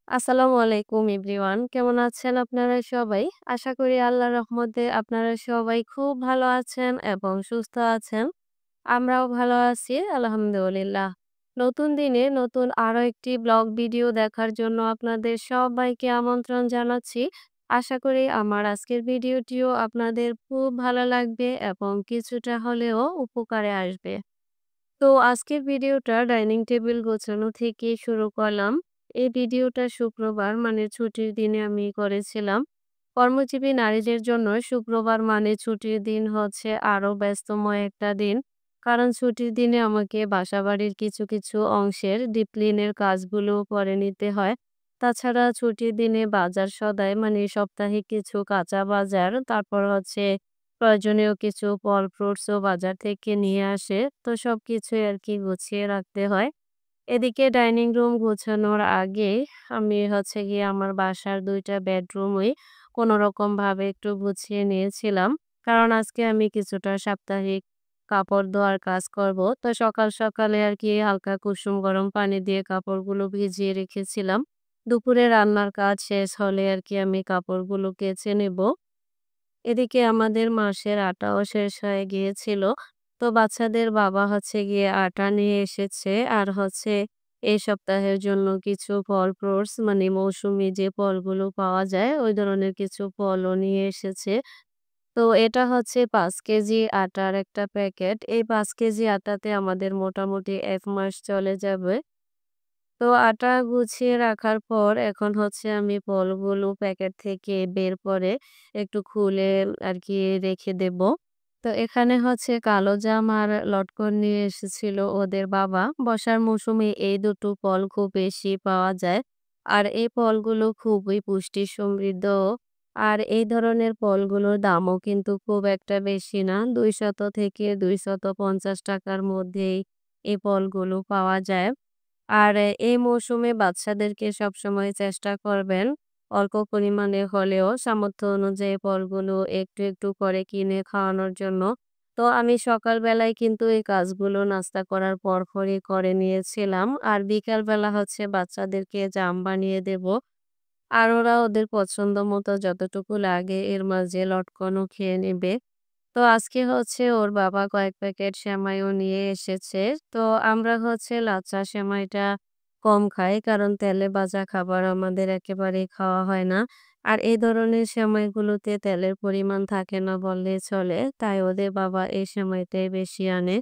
আসসালামু আলাইকুম এভরিওয়ান। কেমন আছেন আপনারা সবাই? আশা করি আল্লাহর রহমতে আপনারা সবাই খুব ভালো আছেন এবং সুস্থ আছেন। আমরাও ভালো আছি আলহামদুলিল্লাহ। নতুন দিনে নতুন আরো একটি ব্লগ ভিডিও দেখার জন্য আপনাদের সবাইকে আমন্ত্রণ জানাচ্ছি। আশা করি আমার আজকের ভিডিওটিও আপনাদের খুব ভালো লাগবে এবং কিছুটা হলেও উপকারে আসবে। তো আজকের ভিডিওটা ডাইনিং টেবিল গোছানো থেকে শুরু করলাম। এই ভিডিওটা শুক্রবার মানে ছুটির দিনে আমি করেছিলাম। কর্মজীবী নারীদের জন্য শুক্রবার মানে ছুটির দিন হচ্ছে আরো ব্যস্তময় একটা দিন। কারণ ছুটির দিনে আমাকে বাসাবাড়ির কিছু অংশের ডিপ ক্লিনের কাজগুলো করে নিতে হয়। তাছাড়া ছুটির দিনে বাজার সদাই মানে সাপ্তাহিক কিছু কাঁচা বাজার, তারপর হচ্ছে প্রয়োজনীয় কিছু ফল ফ্রুটসও বাজার থেকে নিয়ে আসে। তো সবকিছুই আরকি গুছিয়ে রাখতে হয়। এদিকে ডাইনিং রুম গোছানোর আগে আমি হচ্ছে গিয়ে আমার বাসার ২ টা বেডরুমই কোনরকমভাবে একটু গুছিয়ে নিয়েছিলাম। কারণ আজকে আমি কিছুটা সাপ্তাহিক কাপড় ধোয়ার কাজ করব। তো সকাল সকালে আরকি হালকা কুসুম গরম পানি দিয়ে কাপড়গুলো ভিজিয়ে রেখেছিলাম। দুপুরে রান্নার কাজ শেষ হলে আরকি আমি কাপড়গুলো কেচে নেব। এদিকে আমাদের মাসের আটাও শেষ হয়ে গিয়েছিল। তো বাচ্চাদের বাবা হচ্ছে গিয়ে আটা নিয়ে এসেছে। আর হচ্ছে এই সপ্তাহের জন্য কিছু ফল ফ্রুটস মানে মৌসুমী যে ফলগুলো পাওয়া যায় ওই ধরনের কিছু ফলও নিয়ে এসেছে। তো এটা হচ্ছে ৫ কেজি আটার একটা প্যাকেট। এই ৫ কেজি আটাতে আমাদের মোটামুটি ১ মাস চলে যাবে। তো আটা গুছিয়ে রাখার পর এখন হচ্ছে আমি ফলগুলো প্যাকেট থেকে বের করে একটু খুলে আরকি রেখে দেব। তো এখানে হচ্ছে কালোজাম আর লটকন নিয়ে এসেছিল ওদের বাবা। বর্ষার মৌসুমে এই দুটো ফল খুব বেশি পাওয়া যায়। আর এই ফলগুলো খুবই পুষ্টি সমৃদ্ধ। আর এই ধরনের ফলগুলোর দামও কিন্তু খুব একটা বেশি না। ২০০ থেকে ৳২৫০ মধ্যেই এই ফলগুলো পাওয়া যায়। আর এই মৌসুমে বাচ্চাদেরকে সবসময় চেষ্টা করবেন অল্প পরিমাণে হলেও সামর্থ্য অনুযায়ী ফলগুলো একটু করে কিনে খাওয়ানোর জন্য। তো আমি সকালবেলায় কিন্তু এই কাজগুলো নাস্তা করার পরপরই করে নিয়েছিলাম। আর বিকালবেলা হচ্ছে বাচ্চাদেরকে জাম বানিয়ে দেব। আর ওরা ওদের পছন্দ মতো যতটুকু লাগে এর মাঝে লটকনও খেয়ে নেবে। তো আজকে হচ্ছে ওর বাবা কয়েক প্যাকেট সেমাইও নিয়ে এসেছে। তো আমরা হচ্ছে লাচ্ছা সেমাইটা কম খাই। কারণ তেলে ভাজা খাবার আমাদের একেবারেই খাওয়া হয় না। আর এই ধরনের সেমাইগুলোতে তেলের পরিমাণ থাকে না বললেই চলে। তাই ওদের বাবা এই সেমাইটাই বেশি আনে।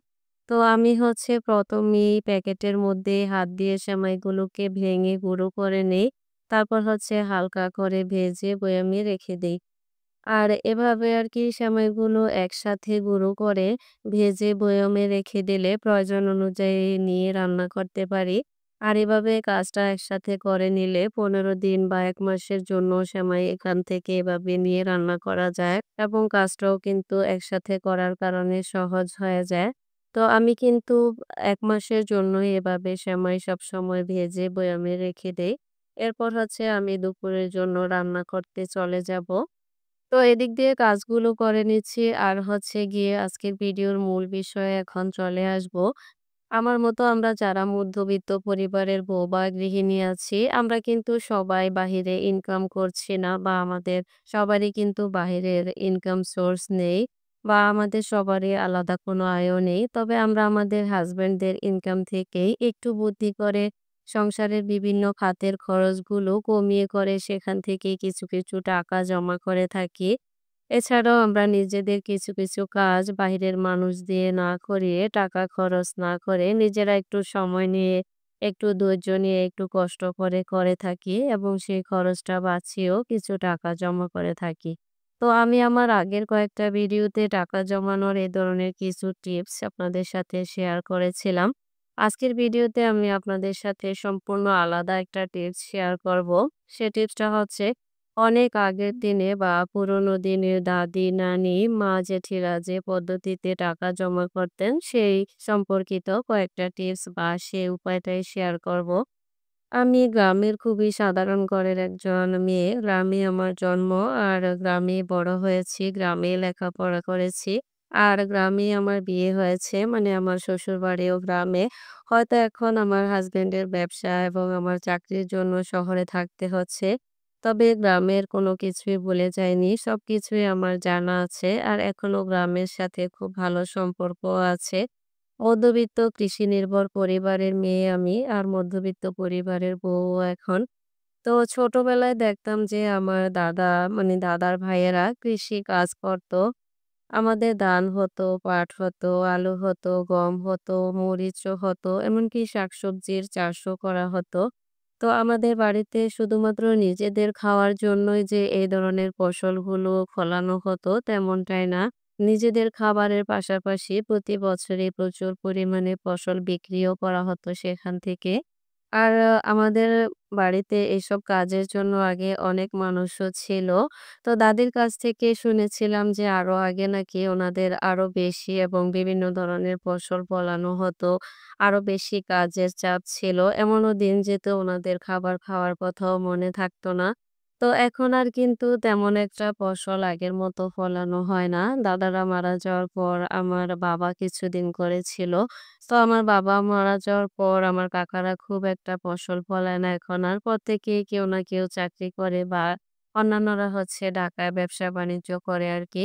তো আমি হচ্ছে ১ম এই প্যাকেটের মধ্যে হাত দিয়ে সেমাইগুলোকে ভেঙে গুঁড়ো করে নেই। তারপর হচ্ছে হালকা করে ভেজে বয়ামে রেখে দেই। আর এভাবে আরকি সেমাইগুলো একসাথে গুঁড়ো করে ভেজে বয়মে রেখে দিলে প্রয়োজন অনুযায়ী নিয়ে রান্না করতে পারি। আর এভাবে কাজটা একসাথে করে নিলে ১৫ দিন বা ১ মাসের জন্য সেমাই এখান থেকে এভাবে নিয়ে রান্না করা যায় এবং কাজটাও কিন্তু একসাথে করার কারণে সহজ হয়ে যায়। তো আমি কিন্তু ১ মাসের জন্যই এভাবে সেমাই সবসময় ভেজে বয়ামে রেখে দেই। এরপর হচ্ছে আমি দুপুরের জন্য রান্না করতে চলে যাব। তো এদিক দিয়ে কাজগুলো করে নিচ্ছি আর হচ্ছে গিয়ে আজকের ভিডিওর মূল বিষয়ে এখন চলে আসব। আমার মতো আমরা যারা মধ্যবিত্ত পরিবারের বউ বা গৃহিণী আছি, আমরা কিন্তু সবাই বাহিরে ইনকাম করছি না বা আমাদের সবারই কিন্তু বাহিরের ইনকাম সোর্স নেই বা আমাদের সবারই আলাদা কোনো আয়ও নেই। তবে আমরা আমাদের হাসব্যান্ডদের ইনকাম থেকেই একটু বুদ্ধি করে সংসারের বিভিন্ন খাতের খরচগুলো কমিয়ে করে সেখান থেকেই কিছু টাকা জমা করে থাকি। এছাড়াও আমরা নিজেদের কিছু কাজ বাহিরের মানুষ দিয়ে না করিয়ে টাকা খরচ না করে নিজেরা একটু সময় নিয়ে, একটু ধৈর্য নিয়ে, একটু কষ্ট করে থাকি এবং সেই খরচটা বাঁচিয়েও কিছু টাকা জমা করে থাকি। তো আমি আমার আগের কয়েকটা ভিডিওতে টাকা জমানোর এ ধরনের কিছু টিপস আপনাদের সাথে শেয়ার করেছিলাম। আজকের ভিডিওতে আমি আপনাদের সাথে সম্পূর্ণ আলাদা একটা টিপস শেয়ার করব। সে টিপসটা হচ্ছে অনেক আগের দিনে বা পুরোনো দিনের দাদি, নানি, মা, জেঠিরা যে পদ্ধতিতে টাকা জমা করতেন সেই সম্পর্কিত কয়েকটা টিপস বা সেই উপায়টাই শেয়ার করব। আমি গ্রামের খুবই সাধারণ ঘরের একজন মেয়ে। গ্রামে আমার জন্ম আর গ্রামেই বড় হয়েছি, গ্রামেই লেখাপড়া করেছি। আর গ্রামেই আমার বিয়ে হয়েছে। মানে আমার শ্বশুরবাড়িও গ্রামে। হয়তো এখন আমার হাসব্যান্ডের ব্যবসা এবং আমার চাকরির জন্য শহরে থাকতে হচ্ছে। তবে গ্রামের কোনো কিছুই ভুলে যাইনি। সবকিছুই আমার জানা আছে। আর এখনো গ্রামের সাথে খুব ভালো সম্পর্কও আছে। মধ্যবিত্ত কৃষি নির্ভর পরিবারের মেয়ে আমি। আর মধ্যবিত্ত পরিবারের বউও এখন। তো ছোটবেলায় দেখতাম যে আমার দাদা মানে দাদার ভাইয়েরা কৃষি কাজ করত। আমাদের ধান হতো, পাট হতো, আলু হতো, গম হতো, মরিচও হতো, এমনকি শাকসবজির চাষও করা হতো। তো আমাদের বাড়িতে শুধুমাত্র নিজেদের খাওয়ার জন্যই যে এই ধরনের ফসলগুলো ফলানো হতো তেমনটাই না। নিজেদের খাবারের পাশাপাশি প্রতি বছরই প্রচুর পরিমাণে ফসল বিক্রিও করা হতো সেখান থেকে। আর আমাদের বাড়িতে এসব কাজের জন্য আগে অনেক মানুষও ছিল। তো দাদির কাছ থেকে শুনেছিলাম যে আরো আগে নাকি ওনাদের আরো বেশি এবং বিভিন্ন ধরনের ফসল ফলানো হতো। আরো বেশি কাজের চাপ ছিল। এমনও দিন যেত ওনাদের খাবার খাওয়ার কথাও মনে থাকতো না। তো এখন আর কিন্তু তেমন একটা ফসল আগের মতো ফলানো হয় না। দাদারা মারা যাওয়ার পর আমার বাবা কিছুদিন করেছিল। তো আমার বাবা মারা যাওয়ার পর আমার কাকারা খুব একটা ফসল ফলায় না এখন আর। প্রত্যেকেই কেউ না কেউ চাকরি করে বা অন্যান্যরা হচ্ছে ঢাকায় ব্যবসা-বাণিজ্য করে আরকি।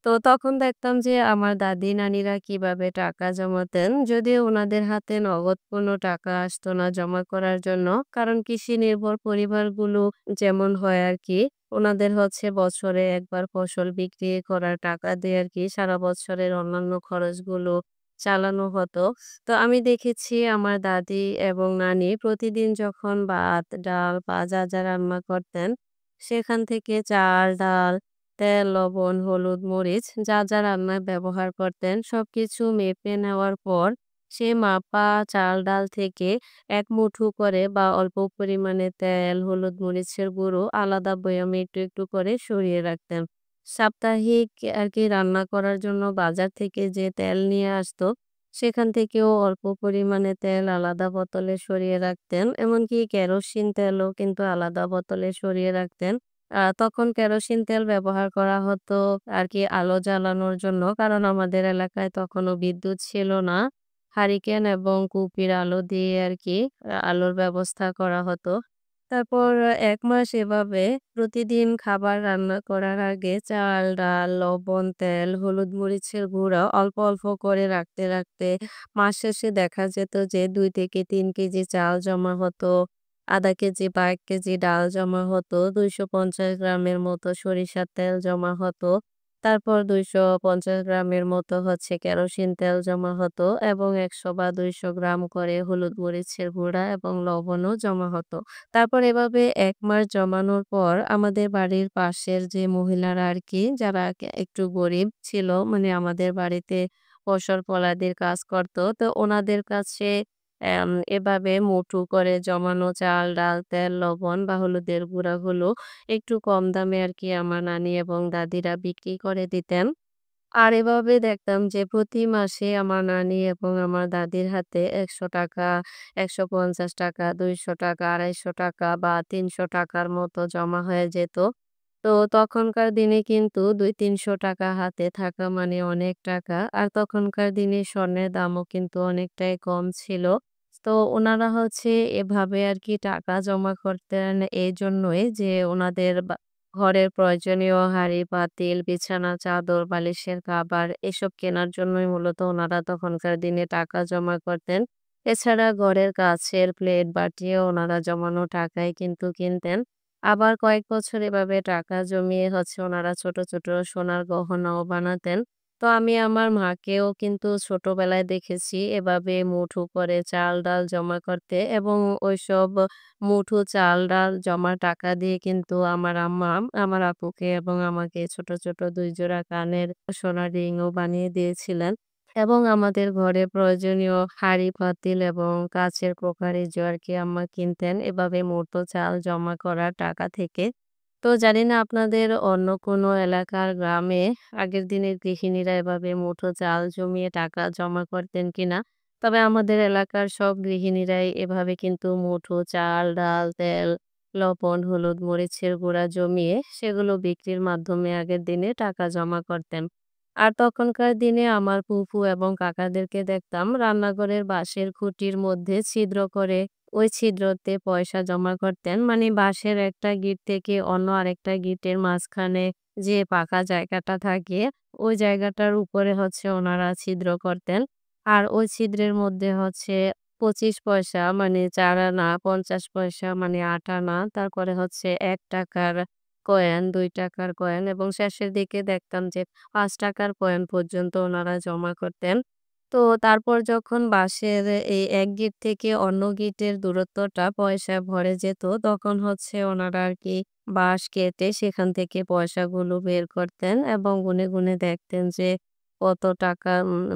তো তখন দেখতাম যে আমার দাদি-নানিরা কিভাবে টাকা জমাতেন। যদিও উনাদের হাতে নগদ কোনো টাকা আসতো না জমা করার জন্য। কারণ কৃষি নির্ভর পরিবারগুলো যেমন হয় আরকি, উনাদের হচ্ছে বছরে একবার ফসল বিক্রি করার টাকা দিয়ে আরকি সারা বছরের অন্যান্য খরচগুলো চালানো হতো। তো আমি দেখেছি আমার দাদি এবং নানি প্রতিদিন যখন ভাত, ডাল বা যা রান্না করতেন, সেখান থেকে চাল, ডাল, তেল, লবণ, হলুদ, মরিচ যা রান্নায় ব্যবহার করতেন সবকিছু মেপে নেওয়ার পর সে মাপা চাল-ডাল থেকে এক মুঠো করে বা অল্প পরিমাণে তেল, হলুদ, মরিচের গুঁড়ো আলাদা বয়ামে একটু করে সরিয়ে রাখতেন। সাপ্তাহিক আরকি রান্না করার জন্য বাজার থেকে যে তেল নিয়ে আসতো, সেখান থেকেও অল্প পরিমাণে তেল আলাদা বোতলে সরিয়ে রাখতেন। এমনকি কেরোসিন তেলও কিন্তু আলাদা বোতলে সরিয়ে রাখতেন। তখন কেরোসিন তেল ব্যবহার করা হতো আরকি আলো জ্বালানোর জন্য। কারণ আমাদের এলাকায় তখনও বিদ্যুৎ ছিল না। হারিকেন এবং কুপির আলো দিয়ে আরকি আলোর ব্যবস্থা করা হতো। তারপর ১ মাস এভাবে প্রতিদিন খাবার রান্না করার আগে চাল, ডাল, লবণ, তেল, হলুদ, মরিচের গুঁড়া অল্প করে রাখতে মাস শেষে দেখা যেত যে ২ থেকে ৩ কেজি চাল জমা হতো, ০.৫ কেজি বা ১ কেজি ডাল জমা হতো, ২৫০ গ্রামের মতো সরিষার তেল জমা হতো। তারপর ২৫০ গ্রামের মতো হচ্ছে কেরোসিন তেল জমা হতো এবং ১০০ বা ২০০ গ্রাম করে হলুদ মরিচের গুঁড়া এবং লবণও জমা হতো। তারপর এভাবে ১ মাস জমানোর পর আমাদের বাড়ির পাশের যে মহিলারা আরকি যারা একটু গরিব ছিল মানে আমাদের বাড়িতে ফসল ফলাদির কাজ করত। তো ওনাদের কাছে এভাবে মুঠো করে জমানো চাল, ডাল, তেল, লবণ বা হলুদের গুঁড়াগুলো একটু কম দামে আরকি আমার নানি এবং দাদিরা বিক্রি করে দিতেন। আর এভাবে দেখতাম যে প্রতি মাসে আমার নানি এবং আমার দাদির হাতে ৳১০০, ৳১৫০, ৳২০০, ৳২৫০ বা ৳৩০০ মতো জমা হয়ে যেত। তো তখনকার দিনে কিন্তু ৳২০০-৩০০ হাতে থাকা মানে অনেক টাকা। আর তখনকার দিনে স্বর্ণের দামও কিন্তু অনেকটাই কম ছিল। তো উনারা হচ্ছে এভাবে আরকি টাকা জমা করতেন এইজন্যই যে উনাদের ঘরের প্রয়োজনীয় হাঁড়ি-পাতিল, বিছানা চাদর, বালিশের কাভার এসব কেনার জন্যই মূলত ওনারা তখনকার দিনে টাকা জমা করতেন। এছাড়া ঘরের কাঁচের প্লেট, বাটিও ওনারা জমানো টাকায় কিন্তু কিনতেন। আবার কয়েক বছর এভাবে টাকা জমিয়ে হচ্ছে ওনারা ছোট সোনার গহনাও বানাতেন। তো আমি আমার মাকেও কিন্তু ছোটবেলায় দেখেছি এভাবে মুঠো করে চাল-ডাল জমা করতে এবং ওইসব মুঠো চাল-ডাল জমা টাকা দিয়ে কিন্তু আমার আম্মা আমার আপুকে এবং আমাকে ছোট ২ জোড়া কানের সোনার রিংও বানিয়ে দিয়েছিলেন। এবং আমাদের ঘরে প্রয়োজনীয় হাঁড়ি-পাতিল এবং কাঁচের ক্রোকারিজও আরকি আম্মা কিনতেন এভাবে মুঠো চাল জমা করা টাকা থেকে। তো জানি না আপনাদের অন্য কোনো এলাকার গ্রামে আগের দিনের গৃহিণীরা এভাবে মুঠো চাল জমিয়ে টাকা জমা করতেন কিনা? তবে আমাদের এলাকার সব গৃহিণীরাই এভাবে কিন্তু মুঠো চাল, ডাল, তেল, লবণ, হলুদ, মরিচের গুঁড়া জমিয়ে সেগুলো বিক্রির মাধ্যমে আগের দিনে টাকা জমা করতেন। আর তখনকার দিনে আমার ফুফু এবং কাকাদেরকে দেখতাম রান্নাঘরের বাঁশের খুঁটির মধ্যে ছিদ্র করে ওই ছিদ্রতে পয়সা জমা করতেন। মানে বাঁশের একটা গিঁট থেকে অন্য আরেকটা গিঁটের মাঝখানে যে পাকা জায়গাটা থাকে, ওই জায়গাটার উপরে হচ্ছে ওনারা ছিদ্র করতেন। আর ওই ছিদ্রের মধ্যে হচ্ছে ২৫ পয়সা মানে ৪ আনা, ৫০ পয়সা মানে ৮ আনা, তারপরে হচ্ছে ৳১ কয়েন, ৳২ কয়েন এবং শেষের দিকে দেখতাম যে ৳৫ কয়েন পর্যন্ত ওনারা জমা করতেন। তো তারপর যখন বাঁশের এই এক গিঁট থেকে অন্য গিঁটের দূরত্বটা পয়সায় ভরে যেত, তখন হচ্ছে ওনারা আরকি বাঁশ কেটে সেখান থেকে পয়সাগুলো বের করতেন এবং গুনে, গুনে দেখতেন যে কত টাকা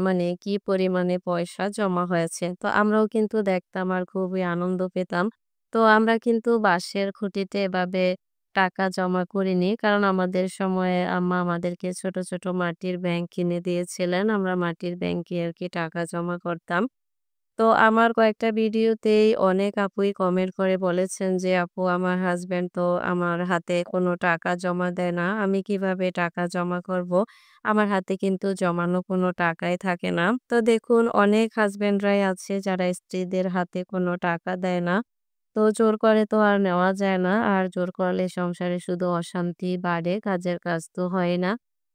মানে কি পরিমাণে পয়সা জমা হয়েছে। তো আমরাও কিন্তু দেখতাম আর খুবই আনন্দ পেতাম। তো আমরা কিন্তু বাঁশের খুঁটিতে এভাবে টাকা জমা করিনি। কারণ আমাদের সময়ে আম্মা আমাদেরকে ছোট, ছোট মাটির ব্যাংক কিনে দিয়েছিলেন। আমরা মাটির ব্যাংকে আরকি টাকা জমা করতাম। তো আমার কয়েকটা ভিডিওতেই অনেক আপুই কমেন্ট করে বলেছেন যে, "আপু আমার হাসব্যান্ড তো আমার হাতে কোনো টাকা জমা দেয় না। আমি কিভাবে টাকা জমা করব? আমার হাতে কিন্তু জমানো কোনো টাকাই থাকে না।" তো দেখুন অনেক হাসব্যান্ডরাই আছে যারা স্ত্রীদের হাতে কোনো টাকা দেয় না। তো জোর করে তো আর নেওয়া যায় না। আর জোর করলে সংসারে শুধু অশান্তি বাড়ে, কাজের কাজ তো হয় না।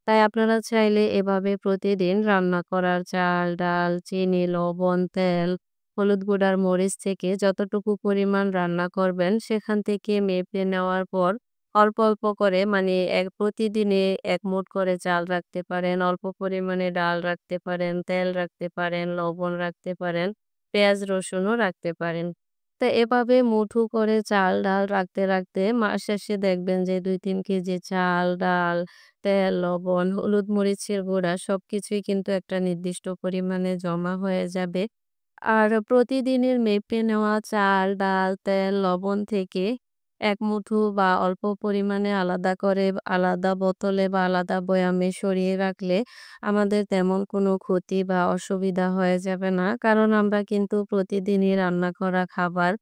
তাই আপনারা চাইলে এভাবে প্রতিদিন রান্না করার চাল, ডাল, চিনি, লবণ, তেল, হলুদ গুঁড়া আর মরিচ থেকে যতটুকু পরিমাণ রান্না করবেন সেখান থেকে মেপে নেওয়ার পর অল্প, অল্প করে মানে প্রতিদিনে ১ মুঠ করে চাল রাখতে পারেন, অল্প পরিমাণে ডাল রাখতে পারেন, তেল রাখতে পারেন, লবণ রাখতে পারেন, পেঁয়াজ রসুনও রাখতে পারেন। তো এভাবে মুঠো করে চাল, ডাল রাখতে, রাখতে মাস শেষে দেখবেন যে ২-৩ কেজি চাল, ডাল, তেল, লবণ, হলুদ, মরিচের গুঁড়া সবকিছুই কিন্তু একটা নির্দিষ্ট পরিমাণে জমা হয়ে যাবে। আর প্রতিদিনের মেপে নেওয়া চাল, ডাল, তেল, লবণ থেকে ১ মুঠো বা অল্প পরিমাণে আলাদা করে আলাদা বোতলে বা আলাদা বয়ামে সরিয়ে রাখলে আমাদের তেমন কোনো ক্ষতি বা অসুবিধা হয়ে যাবে না। কারণ আমরা কিন্তু প্রতিদিনই রান্না করা খাবার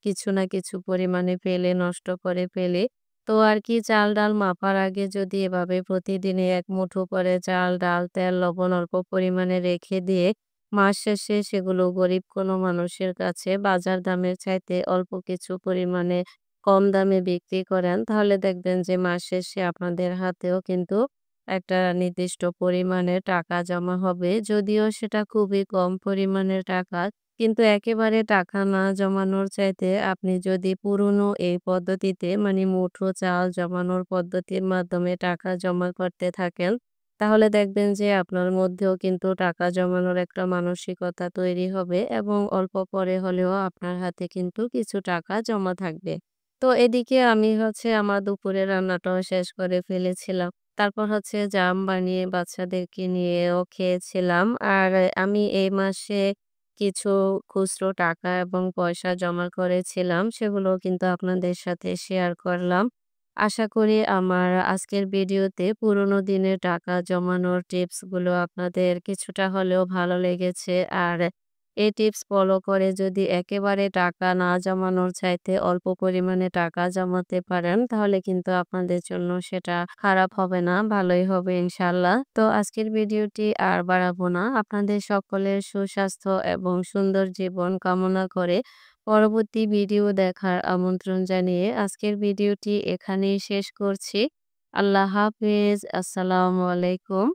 কিছু না কিছু পরিমাণে ফেলে নষ্ট করে ফেলি। তো আরকি চাল, ডাল মাপার আগে যদি এভাবে প্রতিদিনই ১ মুঠো করে চাল, ডাল, তেল, লবণ অল্প পরিমাণে রেখে দিয়ে মাস শেষে সেগুলো গরিব কোনো মানুষের কাছে বাজার দামের চাইতে অল্প কিছু পরিমাণে কম দামে বিক্রি করেন, তাহলে দেখবেন যে মাস শেষে আপনাদের হাতেও কিন্তু একটা নির্দিষ্ট পরিমাণের টাকা জমা হবে। যদিও সেটা খুবই কম পরিমাণের টাকা। কিন্তু একেবারে টাকা না জমানোর চাইতে আপনি যদি পুরনো এই পদ্ধতিতে মানে মুঠো চাল জমানোর পদ্ধতির মাধ্যমে টাকা জমা করতে থাকেন, তাহলে দেখবেন যে আপনার মধ্যেও কিন্তু টাকা জমানোর একটা মানসিকতা তৈরি হবে এবং অল্প পরে হলেও আপনার হাতে কিন্তু কিছু টাকা জমা থাকবে। তো এদিকে আমি হচ্ছে আমার দুপুরের রান্নাটাও শেষ করে ফেলেছিলাম। তারপর হচ্ছে জাম বানিয়ে বাচ্চাদেরকে নিয়েও খেয়েছিলাম। আর আমি এই মাসে কিছু খুচরো টাকা এবং পয়সা জমা করেছিলাম। সেগুলোও কিন্তু আপনাদের সাথে শেয়ার করলাম। আশা করি আমার আজকের ভিডিওতে পুরোনো দিনের টাকা জমানোর টিপস গুলো আপনাদের কিছুটা হলেও ভালো লেগেছে। আর এই টিপস ফলো করে যদি একেবারে টাকা না জমানোর চাইতে অল্প পরিমাণে টাকা জমাতে পারেন, তাহলে কিন্তু আপনাদের জন্য সেটা খারাপ হবে না, ভালোই হবে ইনশাআল্লাহ। তো আজকের ভিডিওটি আর বাড়াবো না। আপনাদের সকলের সুস্বাস্থ্য এবং সুন্দর জীবন কামনা করে পরবর্তী ভিডিও দেখার আমন্ত্রণ জানিয়ে আজকের ভিডিওটি এখানেই শেষ করছি। আল্লাহ হাফেজ। আসসালামু আলাইকুম।